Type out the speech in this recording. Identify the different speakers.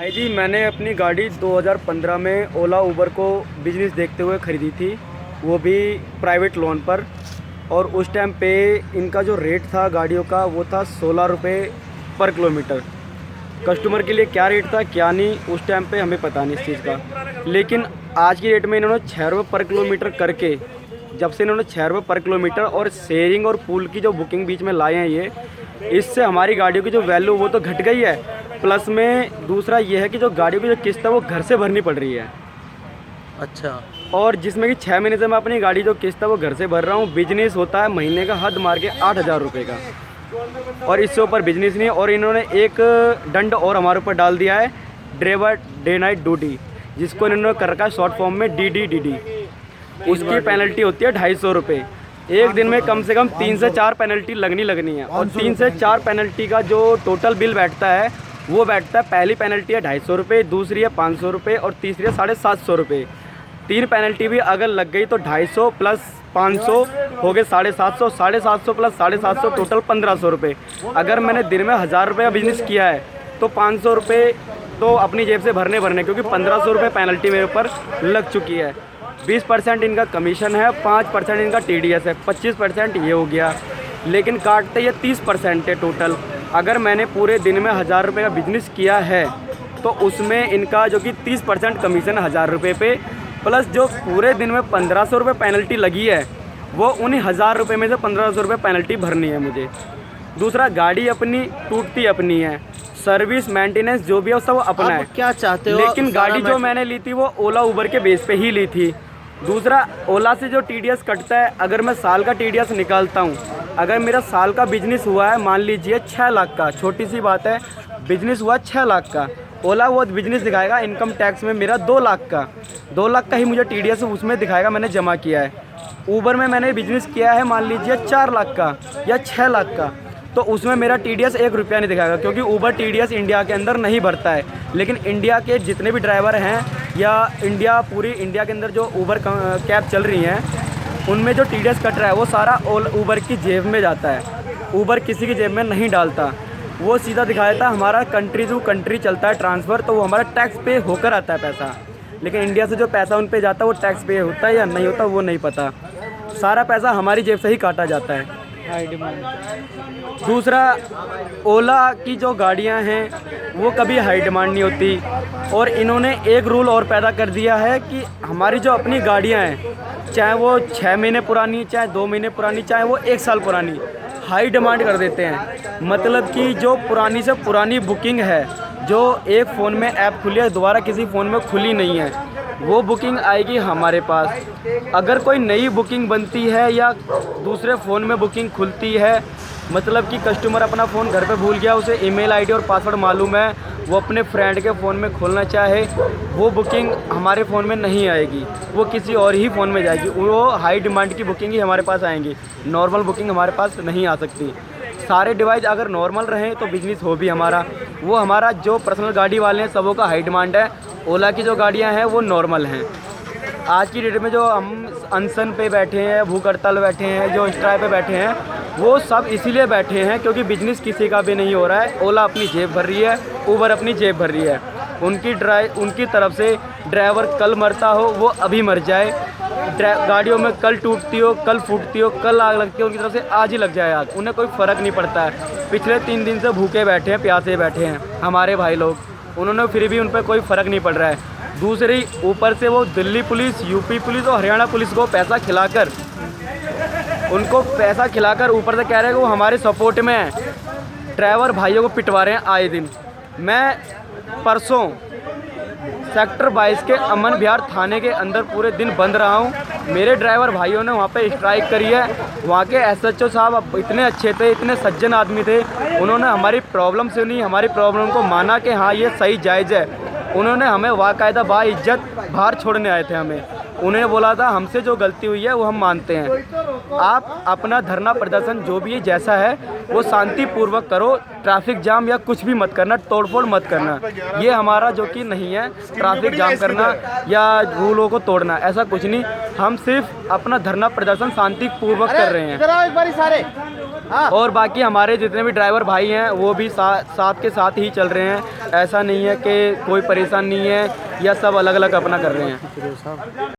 Speaker 1: भाई जी, मैंने अपनी गाड़ी 2015 में ओला उबर को बिजनेस देखते हुए ख़रीदी थी, वो भी प्राइवेट लोन पर। और उस टाइम पे इनका जो रेट था गाड़ियों का वो था 16 रुपये पर किलोमीटर। कस्टमर के लिए क्या रेट था क्या नहीं उस टाइम पे हमें पता नहीं इस चीज़ का, लेकिन आज की डेट में इन्होंने 6 रुपये पर किलोमीटर करके, जब से इन्होंने 6 रुपये पर किलोमीटर और शेयरिंग और पूल की जो बुकिंग बीच में लाए हैं ये, इससे हमारी गाड़ियों की जो वैल्यू वो तो घट गई है। प्लस में दूसरा ये है कि जो गाड़ियों की जो किस्त है वो घर से भरनी पड़ रही है।
Speaker 2: अच्छा।
Speaker 1: और जिसमें कि 6 महीने से मैं अपनी गाड़ी जो किस्त है वो घर से भर रहा हूँ। बिजनेस होता है महीने का हद मार के 8,000 रुपये का, और इससे ऊपर बिजनेस नहीं है। और इन्होंने एक दंड और हमारे ऊपर डाल दिया है, ड्राइवर डे नाइट ड्यूटी, जिसको इन्होंने कर रखा है शॉर्ट फॉर्म में DDDD। उसकी पेनल्टी होती है 250 रुपये। एक दिन में कम से कम 3 से 4 पेनल्टी लगनी है। और 3 से 4 पेनल्टी का जो टोटल बिल बैठता है वो बैठता है, पहली पेनल्टी है 250 रुपये, दूसरी है 500 रुपये और तीसरी है 750 रुपये। 3 पेनल्टी भी अगर लग गई तो 250 प्लस 500 हो गए 750, 750 प्लस 750 टोटल 1500 रुपये। अगर मैंने दिन में 1000 रुपये का बिजनेस किया है तो 500 रुपये तो अपनी जेब से भरने, क्योंकि 1500 रुपये पेनल्टी मेरे ऊपर लग चुकी है। 20% इनका कमीशन है, 5% इनका TDS है, 25% ये हो गया, लेकिन काटते ये 30% है टोटल। अगर मैंने पूरे दिन में 1000 रुपये का बिजनेस किया है तो उसमें इनका जो कि 30% कमीशन है 1000 रुपये पे, प्लस जो पूरे दिन में 1500 रुपये पेनल्टी लगी है वो उन्हीं 1000 रुपये में से 1500 रुपये पेनल्टी भरनी है मुझे। दूसरा, गाड़ी अपनी टूटती अपनी है, सर्विस मेंटेनेंस जो भी है सब अपना है।
Speaker 2: क्या चाहते हो?
Speaker 1: लेकिन गाड़ी जो मैंने ली थी वो ओला उबर के बेस पे ही ली थी। दूसरा, ओला से जो TDS कटता है, अगर मैं साल का TDS निकालता हूँ, अगर मेरा साल का बिजनेस हुआ है मान लीजिए 6 लाख का, छोटी सी बात है, बिजनेस हुआ 6 लाख का, ओला वो बिजनेस दिखाएगा इनकम टैक्स में मेरा 2 लाख का, 2 लाख का ही मुझे TDS उसमें दिखाएगा मैंने जमा किया है। ऊबर में मैंने बिजनेस किया है मान लीजिए 4 लाख का या 6 लाख का, तो उसमें मेरा TDS 1 रुपया नहीं दिखाएगा, क्योंकि ऊबर TDS इंडिया के अंदर नहीं भरता है। लेकिन इंडिया के जितने भी ड्राइवर हैं या पूरी इंडिया के अंदर जो ऊबर कैब चल रही हैं उनमें जो TDS कट रहा है वो सारा ऊबर की जेब में जाता है। ऊबर किसी की जेब में नहीं डालता, वो सीधा दिखाता है हमारा कंट्री टू कंट्री चलता है ट्रांसफ़र, तो वो हमारा टैक्स पे होकर आता है पैसा। लेकिन इंडिया से जो पैसा उन पे जाता है वो टैक्स पे होता है या नहीं होता वो नहीं पता, सारा पैसा हमारी जेब से ही काटा जाता है। दूसरा, ओला की जो गाड़ियां हैं वो कभी हाई डिमांड नहीं होती। और इन्होंने एक रूल और पैदा कर दिया है कि हमारी जो अपनी गाड़ियां हैं, चाहे वो 6 महीने पुरानी, चाहे 2 महीने पुरानी, चाहे वो 1 साल पुरानी, हाई डिमांड कर देते हैं। मतलब कि जो पुरानी से पुरानी बुकिंग है, जो एक फ़ोन में ऐप खुली है दोबारा किसी फ़ोन में खुली नहीं है, वो बुकिंग आएगी हमारे पास। अगर कोई नई बुकिंग बनती है या दूसरे फ़ोन में बुकिंग खुलती है, मतलब कि कस्टमर अपना फ़ोन घर पे भूल गया, उसे ईमेल आईडी और पासवर्ड मालूम है, वो अपने फ्रेंड के फ़ोन में खोलना चाहे, वो बुकिंग हमारे फ़ोन में नहीं आएगी, वो किसी और ही फ़ोन में जाएगी। वो हाई डिमांड की बुकिंग ही हमारे पास आएंगी, नॉर्मल बुकिंग हमारे पास नहीं आ सकती। सारे डिवाइस अगर नॉर्मल रहें तो बिजनेस हो भी हमारा। वो हमारा जो पर्सनल गाड़ी वाले हैं सबों का हाई डिमांड है, ओला की जो गाड़ियाँ हैं वो नॉर्मल हैं। आज की डेट में जो हम अनशन पे बैठे हैं, भूख हड़ताल बैठे हैं, जो स्ट्राइक पे बैठे हैं, वो सब इसीलिए बैठे हैं क्योंकि बिजनेस किसी का भी नहीं हो रहा है। ओला अपनी जेब भर रही है, ऊबर अपनी जेब भर रही है। उनकी तरफ से ड्राइवर कल मरता हो वो अभी मर जाए, गाड़ियों में कल टूटती हो, कल फूटती हो, कल आग लगती हो, उनकी तरफ से आज ही लग जाए आग, उन्हें कोई फ़र्क नहीं पड़ता है। पिछले 3 दिन से भूखे बैठे हैं, प्यासे बैठे हैं हमारे भाई लोग, उन्होंने फिर भी उन पर कोई फ़र्क नहीं पड़ रहा है। दूसरी, ऊपर से वो दिल्ली पुलिस, यूपी पुलिस और हरियाणा पुलिस को पैसा खिलाकर, उनको पैसा खिलाकर ऊपर से कह रहे हैं कि वो हमारे सपोर्ट में है, ड्राइवर भाइयों को पिटवा रहे हैं आए दिन। मैं परसों सेक्टर 22 के अमन विहार थाने के अंदर पूरे दिन बंद रहा हूँ। मेरे ड्राइवर भाइयों ने वहाँ पे स्ट्राइक करी है। वहाँ के SHO साहब इतने अच्छे थे, इतने सज्जन आदमी थे, उन्होंने हमारी प्रॉब्लम सुनी, हमारी प्रॉब्लम को माना कि हाँ ये सही जायज़ है। उन्होंने हमें बाकायदा बाइज्जत बाहर छोड़ने आए थे हमें, उन्होंने बोला था हमसे जो गलती हुई है वो हम मानते हैं, आप अपना धरना प्रदर्शन जो भी है जैसा है वो शांतिपूर्वक करो, ट्रैफिक जाम या कुछ भी मत करना, तोड़फोड़ मत करना। ये हमारा जो कि नहीं है ट्रैफिक जाम करना या रूलों को तोड़ना, ऐसा कुछ नहीं। हम सिर्फ अपना धरना प्रदर्शन शांतिपूर्वक कर रहे हैं। और बाकी हमारे जितने भी ड्राइवर भाई हैं वो भी साथ के साथ ही चल रहे हैं। ऐसा नहीं है कि कोई परेशान नहीं है या सब अलग अलग अपना कर रहे हैं।